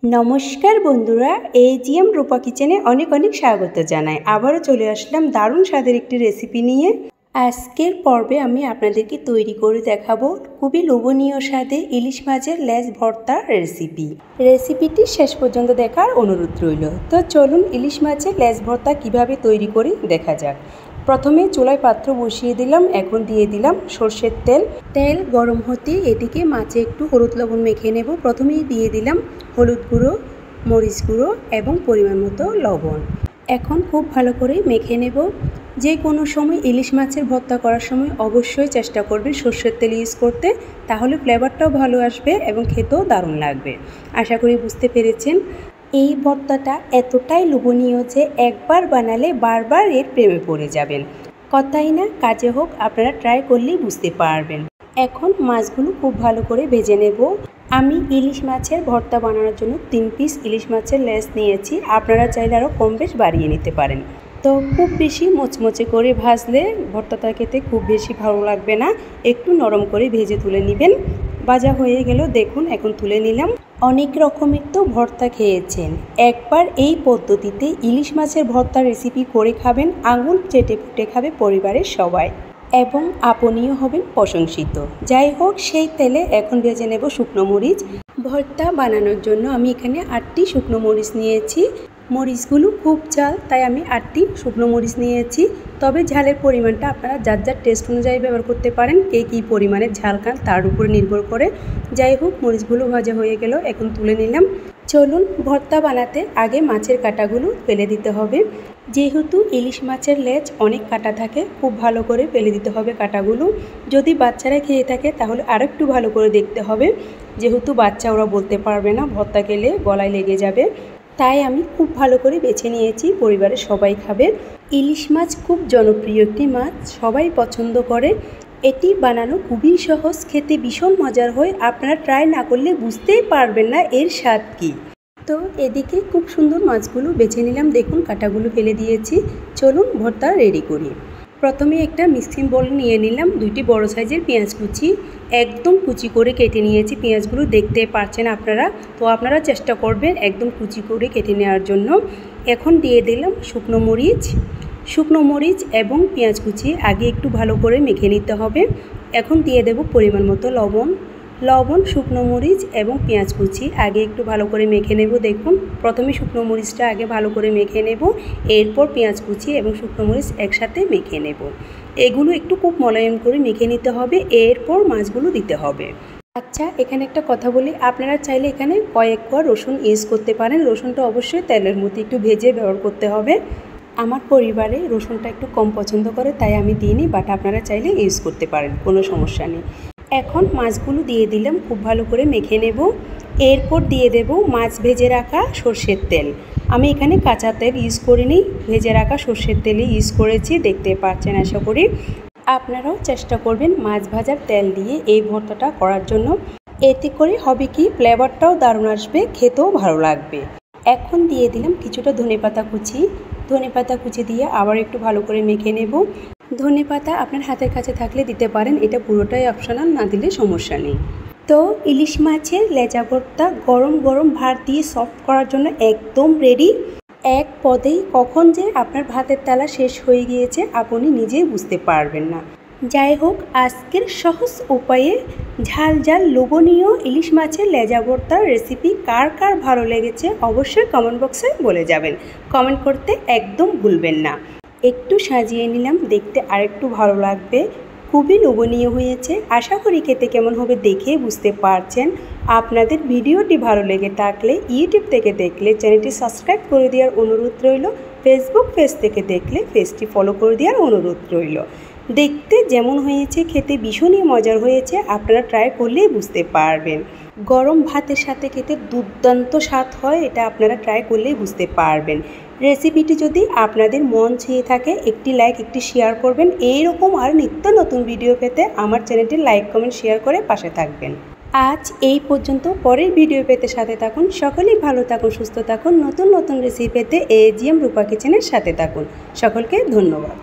নমস্কার বন্ধুরা, এজিএম রূপা কিচেনে অনেক অনেক স্বাগত জানাই। আবারও চলে আসলাম দারুণ স্বাদের একটি রেসিপি নিয়ে। আজকের পর্বে আমি আপনাদেরকে তৈরি করে দেখাবো খুবই লোভনীয় স্বাদে ইলিশ মাছের লেজ ভর্তার রেসিপিটি শেষ পর্যন্ত দেখার অনুরোধ রইল। তো চলুন ইলিশ মাছের লেজ ভর্তা কিভাবে তৈরি করি দেখা যাক। প্রথমে চুলায় পাত্র বসিয়ে দিলাম, এখন দিয়ে দিলাম সর্ষের তেল। তেল গরম হতে এদিকে মাছে একটু হলুদ লবণ মেখে নেব। প্রথমেই দিয়ে দিলাম হলুদ গুঁড়ো, মরিচ গুঁড়ো এবং পরিমাণ মতো লবণ। এখন খুব ভালো করে মেখে নেব। যে কোনো সময় ইলিশ মাছের ভর্তা করার সময় অবশ্যই চেষ্টা করবেন সর্ষের তেল ইউজ করতে, তাহলে ফ্লেভারটাও ভালো আসবে এবং খেতেও দারুণ লাগবে। আশা করি বুঝতে পেরেছেন। এই ভর্তাটা এতটাই লোভনীয় যে একবার বানালে বারবার এর প্রেমে পড়ে যাবেন। কথাই না কাজে হোক, আপনারা ট্রাই করলেই বুঝতে পারবেন। এখন মাছগুলো খুব ভালো করে ভেজে নেব। আমি ইলিশ মাছের ভর্তা বানানোর জন্য 3 পিস ইলিশ মাছের লেজ নিয়েছি। আপনারা চাইলে আরও কম বেশ বাড়িয়ে নিতে পারেন। তো খুব বেশি মোচমোচে করে ভাজলে ভর্তাটা খেতে খুব বেশি ভালো লাগবে না, একটু নরম করে ভেজে তুলে নেবেন। ভাজা হয়ে গেল, দেখুন এখন তুলে নিলাম। অনেক রকমের তো ভর্তা খেয়েছেন, একবার এই পদ্ধতিতে ইলিশ মাছের ভর্তা রেসিপি করে খাবেন, আঙুল চেটে পুটে খাবে পরিবারের সবাই এবং আপনিও হবেন প্রশংসিত। যাই হোক, সেই তেলে এখন ভেজে নেব শুকনো মরিচ। ভর্তা বানানোর জন্য আমি এখানে 8টি শুকনো মরিচ নিয়েছি। মরিচগুলো খুব ঝাল, তাই আমি 8টি শুকনো মরিচ নিয়েছি। তবে ঝালের পরিমাণটা আপনারা যার যার টেস্ট অনুযায়ী ব্যবহার করতে পারেন, কে কী পরিমাণে ঝাল খান তার উপরে নির্ভর করে। যাই হোক, মরিচগুলো ভাজা হয়ে গেল, এখন তুলে নিলাম। চলুন, ভর্তা বানাতে আগে মাছের কাঁটাগুলো ফেলে দিতে হবে। যেহেতু ইলিশ মাছের লেজ অনেক কাঁটা থাকে, খুব ভালো করে ফেলে দিতে হবে কাঁটাগুলো। যদি বাচ্চারা খেয়ে থাকে তাহলে আরও একটু ভালো করে দেখতে হবে, যেহেতু বাচ্চা ওরা বলতে পারবে না, ভর্তা খেলে গলায় লেগে যাবে। তাই আমি খুব ভালো করে বেছে নিয়েছি, পরিবারের সবাই খাবে। ইলিশ মাছ খুব জনপ্রিয় একটি মাছ, সবাই পছন্দ করে। এটি বানানো খুবই সহজ, খেতে ভীষণ মজার হয়। আপনারা ট্রাই না করলে বুঝতেই পারবেন না এর স্বাদ কী। তো এদিকে খুব সুন্দর মাছগুলো বেছে নিলাম, দেখুন কাঁটাগুলো ফেলে দিয়েছি। চলুন ভর্তা রেডি করি। প্রথমে একটা মিক্সিং বোল নিয়ে নিলাম, 2টি বড় সাইজের পেঁয়াজ কুচি একদম কুচি করে কেটে নিয়েছি। পেঁয়াজগুলো দেখতে পাচ্ছেন আপনারা, তো আপনারা চেষ্টা করবেন একদম কুচি করে কেটে নেওয়ার জন্য। এখন দিয়ে দিলাম শুকনো মরিচ এবং পেঁয়াজ কুচি আগে একটু ভালো করে মেখে নিতে হবে। এখন দিয়ে দেব পরিমাণ মতো লবণ, শুকনো মরিচ এবং পেঁয়াজ কুচি আগে একটু ভালো করে মেখে নেব। দেখুন, প্রথমে শুকনো মরিচটা আগে ভালো করে মেখে নেব, এরপর পেঁয়াজ কুচি এবং শুকনো মরিচ একসাথে মেখে নেব। এগুলো একটু খুব মোলায়েম করে মেখে নিতে হবে, এরপর মাছগুলো দিতে হবে। আচ্ছা, এখানে একটা কথা বলি, আপনারা চাইলে এখানে কয়েক কোয়া রসুন ইউজ করতে পারেন। রসুনটা অবশ্যই তেলের মধ্যে একটু ভেজে ব্যবহার করতে হবে। আমার পরিবারে রসুনটা একটু কম পছন্দ করে, তাই আমি দিইনি, বাট আপনারা চাইলে ইউজ করতে পারেন, কোনো সমস্যা নেই। এখন মাছগুলো দিয়ে দিলাম, খুব ভালো করে মেখে নেব। এরপর দিয়ে দেব মাছ ভেজে রাখা সর্ষের তেল। আমি এখানে কাঁচা তেল ইউজ করিনি, ভেজে রাখা সর্ষের তেলই ইউজ করেছি, দেখতে পাচ্ছেন। আশা করি আপনারাও চেষ্টা করবেন মাছ ভাজার তেল দিয়ে এই ভর্তাটা করার জন্য। এতে করে হবে কি, ফ্লেভারটাও দারুণ আসবে, খেতেও ভালো লাগবে। এখন দিয়ে দিলাম কিছুটা ধনেপাতা কুচি দিয়ে আবার একটু ভালো করে মেখে নেব। ধনেপাতা আপনার হাতের কাছে থাকলে দিতে পারেন, এটা পুরোটাই অপশনাল, না দিলে সমস্যা নেই। তো ইলিশ মাছের লেজা ভর্তা গরম গরম ভাত দিয়ে সফট করার জন্য একদম রেডি। এক পদেই কখন যে আপনার ভাতের তালা শেষ হয়ে গিয়েছে আপনি নিজেই বুঝতে পারবেন না। যাই হোক, আজকের সহজ উপায়ে ঝাল লোভনীয় ইলিশ মাছের লেজা ভর্তার রেসিপি কার কার ভালো লেগেছে অবশ্যই কমেন্ট বক্সে বলে যাবেন। কমেন্ট করতে একদম ভুলবেন না। একটু সাজিয়ে নিলাম, দেখতে আরেকটু ভালো লাগবে। খুবই লোভনীয় হয়েছে। আশা করি খেতে কেমন হবে দেখে বুঝতে পারছেন। আপনাদের ভিডিওটি ভালো লেগে থাকলে ইউটিউব থেকে দেখলে চ্যানেলটি সাবস্ক্রাইব করে দেওয়ার অনুরোধ রইল। ফেসবুক পেজ থেকে দেখলে পেজটি ফলো করে দেওয়ার অনুরোধ রইল। দেখতে যেমন হয়েছে খেতে ভীষণই মজার হয়েছে, আপনারা ট্রাই করলেই বুঝতে পারবেন। গরম ভাতের সাথে খেতে দুর্দান্ত স্বাদ হয়, এটা আপনারা ট্রাই করলেই বুঝতে পারবেন। রেসিপিটি যদি আপনাদের মন ছুঁয়ে থাকে একটি লাইক, একটি শেয়ার করবেন। এইরকম আর নিত্য নতুন ভিডিও পেতে আমার চ্যানেলটি লাইক, কমেন্ট, শেয়ার করে পাশে থাকবেন। আজ এই পর্যন্ত, পরের ভিডিও পেতে সাথে থাকুন। সকলেই ভালো থাকুন, সুস্থ থাকুন। নতুন রেসিপি পেতে এজিএম রূপা কিচেনের সাথে থাকুন। সকলকে ধন্যবাদ।